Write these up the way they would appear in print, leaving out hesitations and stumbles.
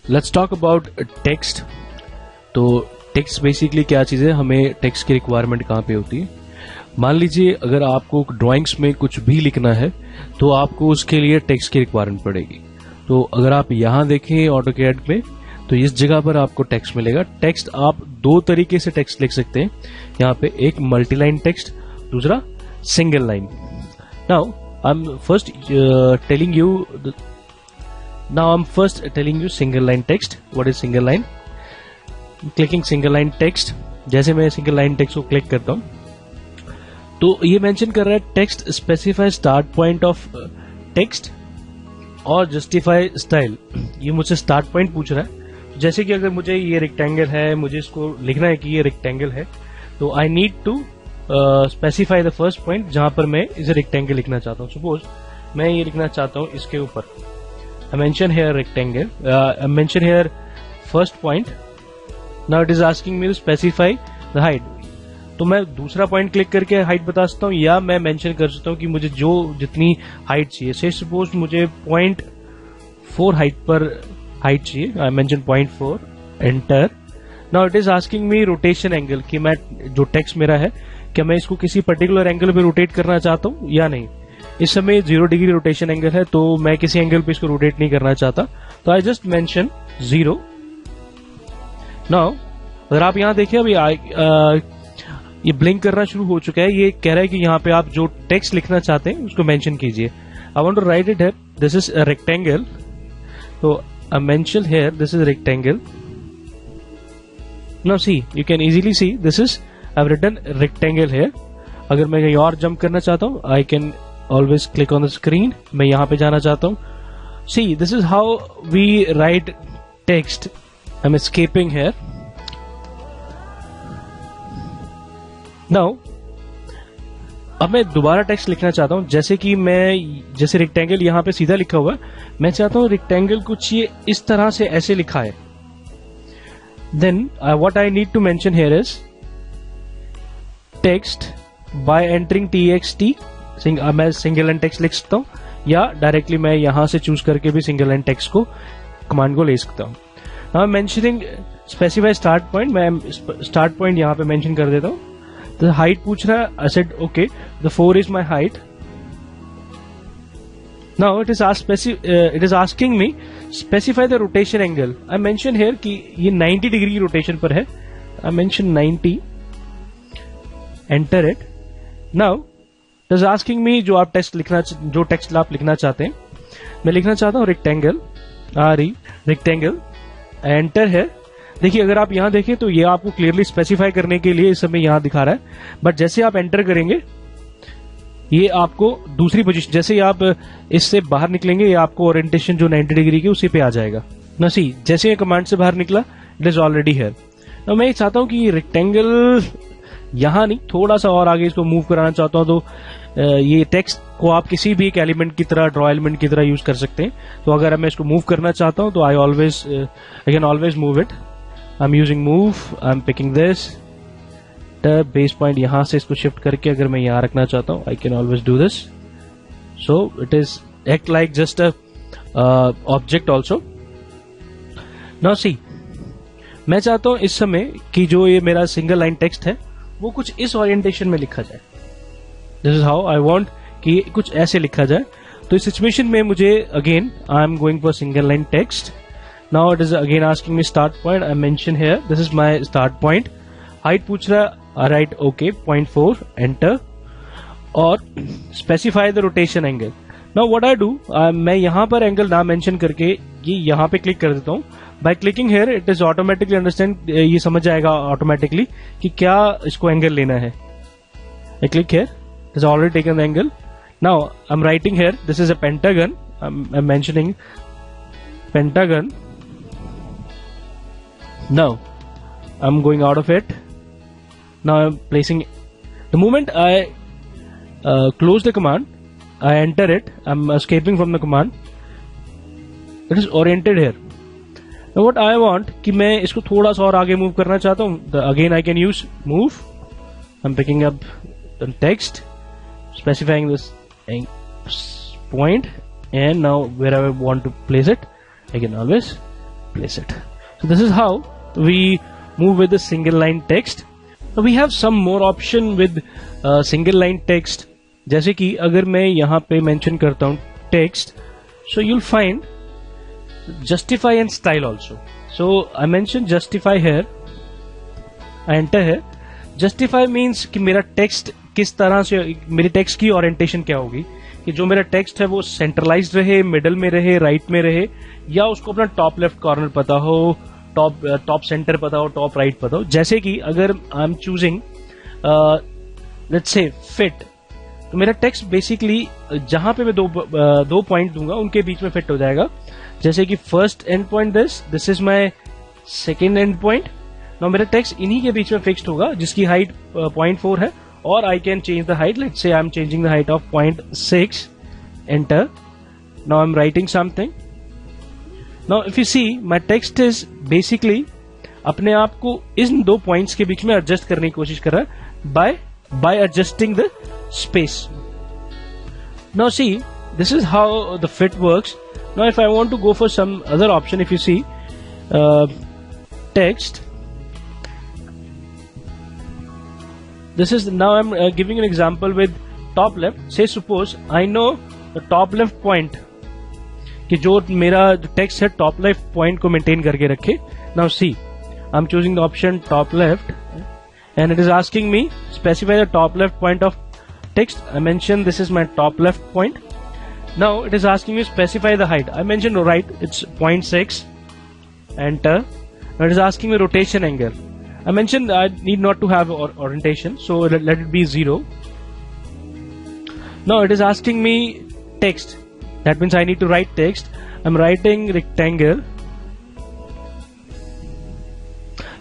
Let's talk about text. तो text basically क्या चीज़ है, हमें टेक्स्ट की रिक्वायरमेंट कहाँ पे होती है। मान लीजिए अगर आपको ड्राइंग्स में कुछ भी लिखना है तो आपको उसके लिए टेक्स्ट की रिक्वायरमेंट पड़ेगी। तो अगर आप यहाँ देखें ऑटोकैड में तो इस जगह पर आपको टेक्स्ट मिलेगा। टेक्स्ट आप दो तरीके से टेक्स्ट लिख सकते हैं यहाँ पे, एक मल्टीलाइन टेक्स्ट, दूसरा single line. Now I M first telling you single line text. What is single line? Clicking single line text. जैसे मैं सिंगल लाइन टेक्स्ट को क्लिक करता हूं तो ये मेंशन कर रहा है text specify start point of text और जस्टिफाई स्टाइल। ये मुझसे स्टार्ट पॉइंट पूछ रहा है। जैसे कि अगर मुझे ये रेक्टेंगल है, मुझे इसको लिखना है कि ये रेक्टेंगल है, तो I need to specify the first point जहां पर मैं इसे रेक्टेंगल लिखना चाहता हूं। सपोज मैं ये लिखना चाहता हूं इसके ऊपर, I mention here rectangle, I mention here first point. Now it is asking me to specify the height. तो मैं दूसरा पॉइंट क्लिक करके हाइट बता सकता हूँ या मैं मेंशन कर सकता हूँ कि मुझे जो जितनी हाइट चाहिए। से सपोज मुझे 0.4 हाइट पर हाइट चाहिए, I mention 0.4, enter. Now it is asking me rotation angle, कि मैं जो टेक्स्ट मेरा है क्या मैं इसको किसी पर्टिकुलर एंगल पे रोटेट करना चाहता हूँ या नहीं। इस समय 0 डिग्री रोटेशन एंगल है तो मैं किसी एंगल पे इसको रोटेट नहीं करना चाहता, तो आई जस्ट मेंशन 0। नाउ अगर आप यहां देखिए अभी ये ब्लिंक करना शुरू हो चुका है। ये कह रहा है कि यहाँ पे आप जो टेक्स्ट लिखना चाहते हैं उसको मेंशन कीजिए। I want to write it है, दिस इज अ रेक्टेंगल, तो I mention here this is rectangle. Now see, you can easily see this is I have written rectangle here. अगर मैं कहीं और जंप करना चाहता हूं I can always click on the screen। मैं यहां पे जाना चाहता हूं। See, this is how we write text। I'm escaping here। Now अब मैं दोबारा टेक्स्ट लिखना चाहता हूं। जैसे कि जैसे रेक्टेंगल यहां पे सीधा लिखा हुआ है, मैं चाहता हूं रेक्टेंगल कुछ ये इस तरह से ऐसे लिखा है। Then what I need to mention here is text by entering txt। मैं सिंगल लाइन टेक्स्ट लिख सकता हूँ या डायरेक्टली मैं यहां से चूज करके भी सिंगल लाइन टेक्स्ट को कमांड को ले सकता हूँ। Now mentioning specify start point, मैं स्टार्ट पॉइंट यहां पे मेंशन कर देता हूँ। तो हाइट पूछ रहा है, I said okay the 4 is my height. Now it is asking me specify the rotation angle. I mention here कि ये 90 डिग्री रोटेशन पर है। I mention 90, enter it. Now it is asking me जो text आप लिखना चाहते हैं। मैं लिखना चाहता हूं रेक्टेंगल, रेक्टेंगल, एंटर है। देखिए अगर आप यहां देखें तो ये आपको क्लियरली स्पेसिफाई करने के लिए इस समय यहां दिखा रहा है, बट जैसे आप एंटर करेंगे ये आपको दूसरी पोजीशन, जैसे ही आप इससे बाहर निकलेंगे ये आपको ओरिएंटेशन जो 90 डिग्री की उसी पे आ जाएगा ना। सी, जैसे ये कमांड से बाहर निकला इट इज ऑलरेडी हियर। तो मैं चाहता हूं कि रेक्टेंगल यहां नहीं, थोड़ा सा और आगे इसको मूव कराना चाहता हूं, तो ये टेक्स्ट को आप किसी भी एक एलिमेंट की तरह, ड्रॉ एलिमेंट की तरह यूज कर सकते हैं। तो अगर मैं इसको मूव करना चाहता हूं तो I can always move it. I am using move, I am picking this base point, यहां से इसको शिफ्ट करके अगर मैं यहां रखना चाहता हूं I can always do this. So it is act like just a object also. Now see, मैं चाहता हूं इस समय कि जो ये मेरा सिंगल लाइन टेक्स्ट है वो कुछ इस ओरिएंटेशन में लिखा जाए। This is how I want कि कुछ ऐसे लिखा जाए। तो इस सिचुएशन में मुझे again I am going for single line text. Now it is again asking me start point. I mention here this is my start point. Height पूछ रहा है, राइट ओके 0.4, एंटर, और specify the rotation angle. Now what I do, मैं यहां पर angle ना mention करके ये यहां पे क्लिक कर देता हूं। By clicking here it is automatically understand, ये समझ जाएगा ऑटोमेटिकली कि क्या इसको एंगल लेना है। I click here, it is already taken the angle. Now I am writing here this is a pentagon. I am mentioning pentagon. Now I am going out of it. Now I M placing, the moment I close the command, I enter it, I'm escaping from the command, it is oriented here. Now what I want कि मैं इसको थोड़ा सा और आगे move करना चाहता हूँ, again I can use move, I'm picking up the text, specifying this point, and now wherever I want to place it, I can always place it. So this is how we move with the single line text. Now we have some more option with single line text. जैसे कि अगर मैं यहाँ पे mention करता हूँ text, so you'll find justify and style also. So I mentioned justify here. I enter here. Justify means कि मेरा text किस तरह से, मेरी text की orientation क्या होगी, कि जो मेरा text है वो centralized रहे, middle में रहे, right में रहे, या उसको अपना top left corner पता हो, top center पता हो, top right पता हो. जैसे कि अगर I'm choosing let's say fit, तो मेरा टेक्स्ट बेसिकली जहां पे मैं दो पॉइंट दूंगा उनके बीच में फिट हो जाएगा. जैसे कि first and point this is my second and point. Now मेरा टेक्स्ट इन्हीं के बीच में फिक्स्ड होगा जिसकी हाइट 0.4 है, और I can change the height. Let's say I am changing the height of 0.6. Enter. Now I am writing something. Now if you see my text is basically अपने आप को इन दो पॉइंट्स के बीच में एडजस्ट करने की कोशिश कर रहा है by adjusting the space. Now see, this is how the fit works. Now if I want to go for some other option, if you see text, this is, now I'm giving an example with top left. Say suppose I know the top left point, कि जो मेरा text है top left point को maintain करके रखे. Now see, I'm choosing the option top left, and it is asking me specify the top left point of text. I mentioned this is my top left point. Now it is asking me specify the height. I mentioned right, it's 0.6. Enter. Now it is asking me rotation angle. I mentioned I need not to have orientation, so let it be 0. Now it is asking me text. That means I need to write text. I'm writing rectangle.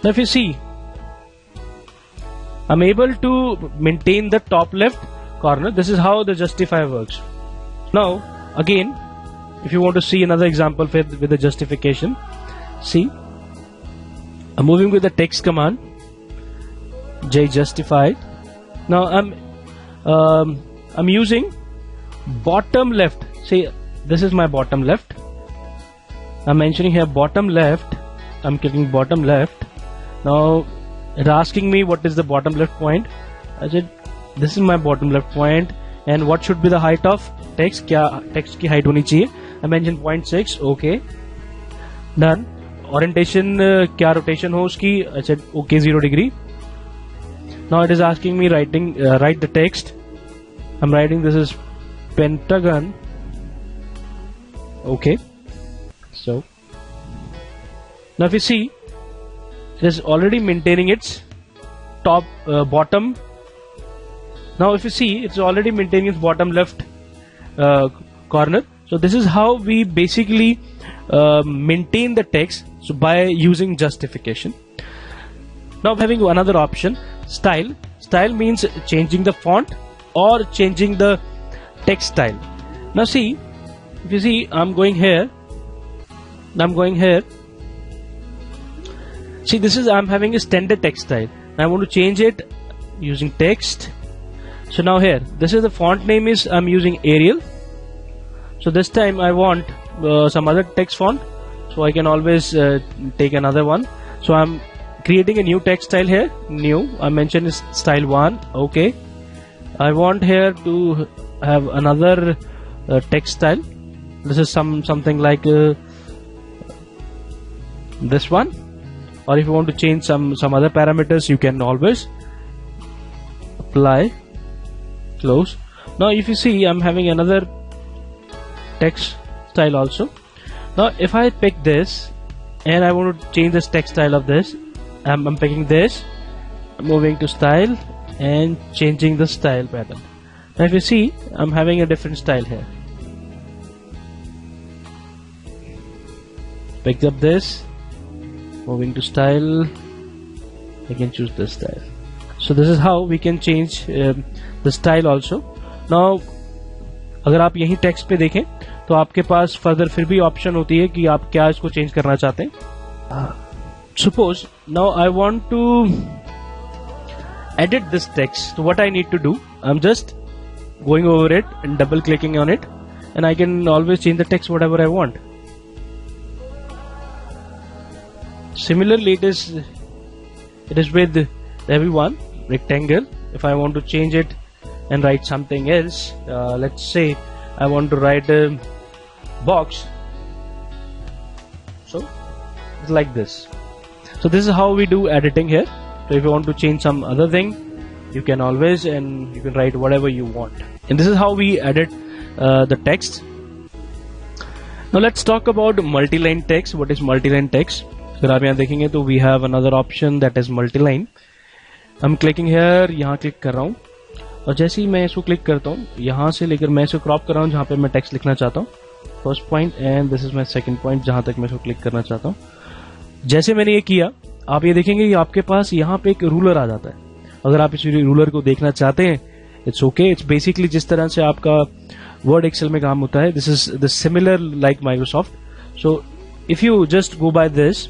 Now if you see, I'm able to maintain the top left corner. This is how the justify works. Now again, if you want to see another example with the justification, see, I'm moving with the text command justify. Now I'm using bottom left. See, this is my bottom left. I'm mentioning here bottom left. I'm clicking bottom left. Now it's asking me what is the bottom left point. I said this is my bottom left point, and what should be the height of text. क्या text की height होनी चाहिए. I mentioned 0.6. Okay, done. Orientation क्या rotation हो उसकी. I said okay 0 degree. Now it is asking me write the text. I'm writing this is pentagon. Okay, so now if you see, it is already maintaining its top bottom. Now if you see, it's already maintaining its bottom left corner. So this is how we basically maintain the text, so by using justification. Now having another option, style. Style means changing the font or changing the text style. Now see, if you see, I'm going here. See, this is, I'm having a standard text style. I want to change it using text. So now here, this is the font name is, I'm using Arial. So this time I want some other text font, so I can always take another one. So I'm creating a new text style here. New, I mentioned is style 1. Okay, I want here to have another text style. This is something like this one. Or if you want to change some other parameters, you can always apply, close. Now if you see, I'm having another text style also. Now if I pick this and I want to change this text style of this, I'm picking this, moving to style and changing the style pattern. Now if you see, I'm having a different style here. Pick up this, moving to style, I can choose this style. So this is how we can change the style also. Now अगर आप यही text पे देखें तो आपके पास further फिर भी option होती है कि आप क्या इसको चेंज करना चाहते हैं. Suppose now I want to edit this text. So what I need to do, I'm just going over it and double clicking on it and I can always change the text whatever I want. Similarly, it is with everyone. Rectangle, if I want to change it and write something else, let's say I want to write a box, so it's like this. So this is how we do editing here. So if you want to change some other thing, you can always, and you can write whatever you want. And this is how we edit the text. Now let's talk about multi-line text. What is multi-line text? अगर आप यहाँ देखेंगे तो we have another option that is multi-line. I'm clicking here, यहाँ click कर रहा हूँ, और जैसे ही मैं इसको क्लिक करता हूँ, यहाँ से लेकर मैं इसको क्रॉप कर रहा हूँ जहाँ पे मैं टेक्स्ट लिखना चाहता हूँ, first point, and this is my second point जहाँ तक मैं इसको क्लिक करना चाहता हूँ. जैसे मैंने ये किया, आप ये देखेंगे कि आपके पास यहाँ पे एक रूलर आ जाता है. अगर आप इस रूलर को देखना चाहते हैं, इट्स ओके. इट्स बेसिकली जिस तरह से आपका वर्ड एक्सेल में काम होता है, this is the similar like Microsoft. So if you just go by this,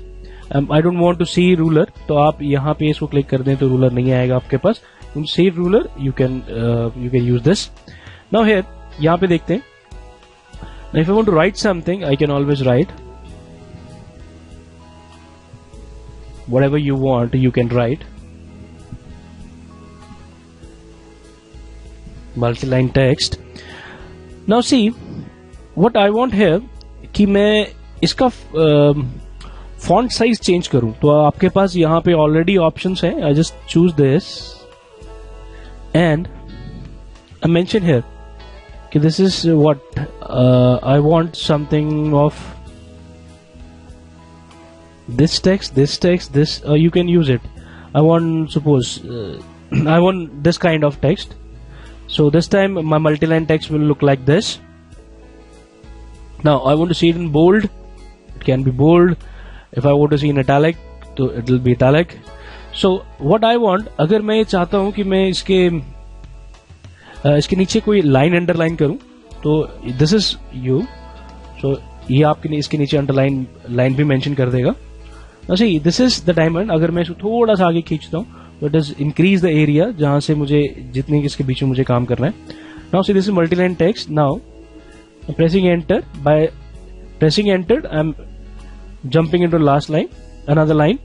I don't want to see ruler, तो आप यहाँ पे इसको क्लिक कर दें तो रूलर नहीं आएगा आपके पास. See ruler, you can use this. Now here, यहाँ पे देखते हैं. Now if I want to write something, I can always write whatever you want, you can write. Multi-line text. Now see, what I want here, कि मैं इसका font size change करूं, तो आपके पास यहाँ पे already options हैं. I just choose this and I mention here कि this is what I want, something of this text, this. You can use it. I want, suppose I want this kind of text. So this time my multi-line text will look like this. Now I want to see it in bold. It can be bold. If I want to see in italic, so it will be italic. So what I want, अगर मैं चाहता हूँ कि मैं इसके नीचे कोई line underline करूं, तो दिस इज यू. सो ये आपके इसके नीचे अंडरलाइन लाइन भी मेंशन कर देगा. सी दिस इज द डायमंड. अगर मैं इसको थोड़ा सा आगे खींचता हूं, तो it is increase the area जहां से मुझे जितने इसके बीच में मुझे काम करना है. Now see this is multiline text. Now pressing enter. By pressing enter I am jumping into last line, another line.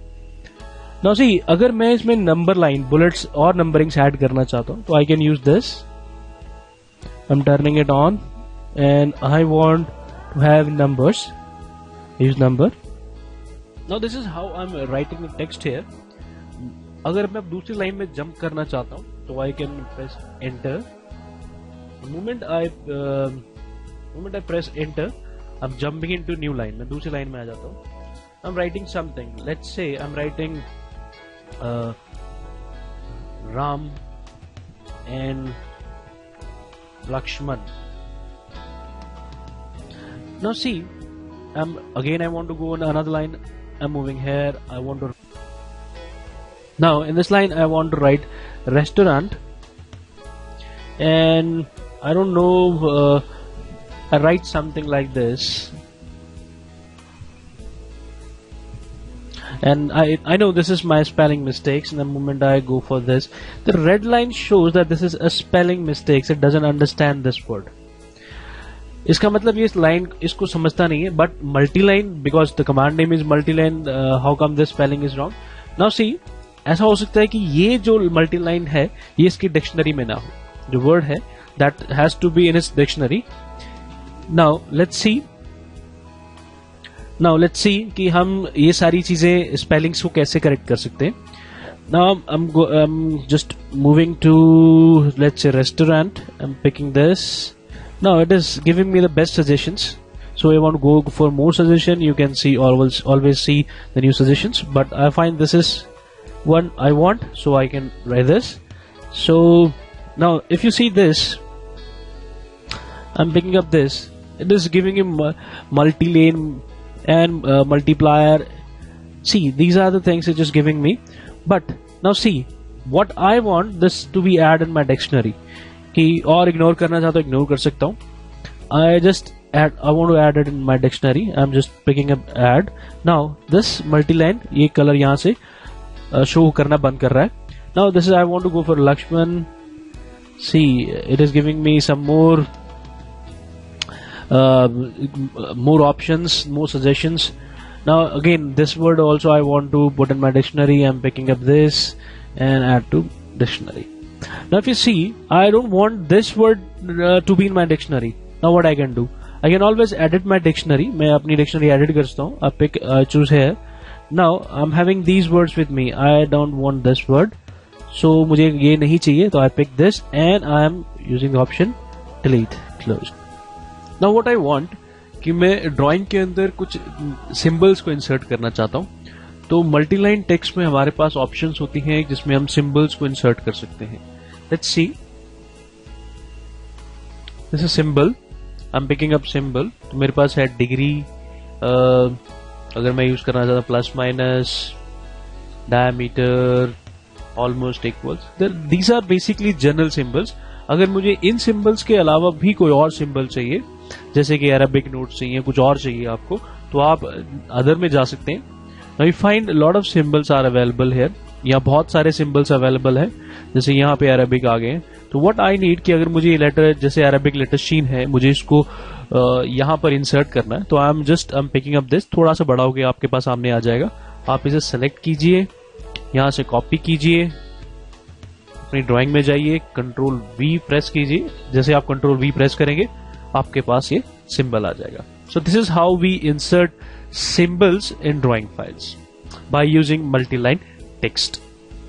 Now see, अगर मैं इसमें नंबर लाइन, बुलेट्स और नंबरिंग्स ऐड करना चाहता हूं, तो I can use this. I'm turning it on and I want to have numbers. Use number. Now this is how I'm writing the text here. अगर मैं दूसरी लाइन में jump करना चाहता हूँ, तो I can press enter. The moment I press enter, I'm jumping into new line. मैं दूसरी लाइन में आ जाता हूँ. I'm writing something. Let's say I'm writing Ram and Lakshman. Now see, again I want to go on another line. I'm moving here. I want to, now in this line I want to write restaurant, and I don't know, I write something like this, and I know this is my spelling mistakes. And the moment I go for this, the red line shows that this is a spelling mistakes. It doesn't understand this word. इसका मतलब ये line इसको समझता नहीं है. But multi line, because the command name is multi line, how come this spelling is wrong. Now see, ऐसा हो सकता है कि ये जो मल्टी लाइन है ये इसकी डिक्शनरी में ना हो. जो वर्ड है that has to be in its dictionary. Now let's see कि हम ये सारी चीजें स्पेलिंग्स को कैसे करेक्ट कर सकते हैं. Now I am just moving to, let's say restaurant. I am picking this. Now it is giving me the best suggestions. So I want to go for more suggestion. You can see always see the new suggestions, but I find this is one I want, so I can write this. So now if you see this, I'm picking up this. It is giving him multi-lane and multiplier. See, these are the things it's just giving me. But now see, what I want this to be add in my dictionary. कि और ignore करना चाहता हूँ ignore कर सकता हूँ. I want to add it in my dictionary. I'm just picking up add. Now this multi-line, ये colour यहाँ से शो करना बंद कर रहा है. Now this is I want to go for Lakshman. See, it is giving me some more more options, more suggestions. Now again, this word also I want to put in my dictionary. I'm picking up this and add to dictionary. Now if you see, I don't want this word to be in my dictionary. Now what I can do, I can always edit my dictionary. मैं अपनी dictionary edit करता हूँ. I choose here. Now I'm having these words with me. I don't want this word, so मुझे ये नहीं चाहिए, तो I pick this and I am using the option delete, close. Now what I want कि मैं drawing के अंदर कुछ सिंबल्स को इंसर्ट करना चाहता हूँ, तो मल्टीलाइन टेक्स्ट में हमारे पास ऑप्शंस होती हैं जिसमें हम सिंबल्स को इंसर्ट कर सकते हैं. Let's see, this is symbol. I am picking up symbol. तो मेरे पास है डिग्री, अगर मैं यूज करना चाहता हूँ plus minus, diameter, almost equals. These are basically general symbols. अगर मुझे इन सिंबल्स के अलावा भी कोई और सिंबल चाहिए, जैसे कि अरेबिक नोट्स चाहिए, कुछ और चाहिए आपको, तो आप अदर में जा सकते हैं. Now you find lot of symbols are available here. यहाँ बहुत सारे सिंबल्स अवेलेबल है, जैसे यहाँ पे अरेबिक आ गए. तो व्हाट आई नीड कि अगर मुझे लेटर, जैसे अरेबिक लेटर शीन है, मुझे इसको यहाँ पर इंसर्ट करना है, तो आई एम पिकिंग अप दिस. थोड़ा सा बड़ा हो गया, आपके पास सामने आ जाएगा. आप इसे सेलेक्ट कीजिए, यहाँ से कॉपी कीजिए, अपनी ड्राइंग में जाइए, कंट्रोल वी प्रेस कीजिए. जैसे आप कंट्रोल वी प्रेस करेंगे, आपके पास ये सिंबल आ जाएगा. So this is how we insert symbols in drawing files by using multiline text.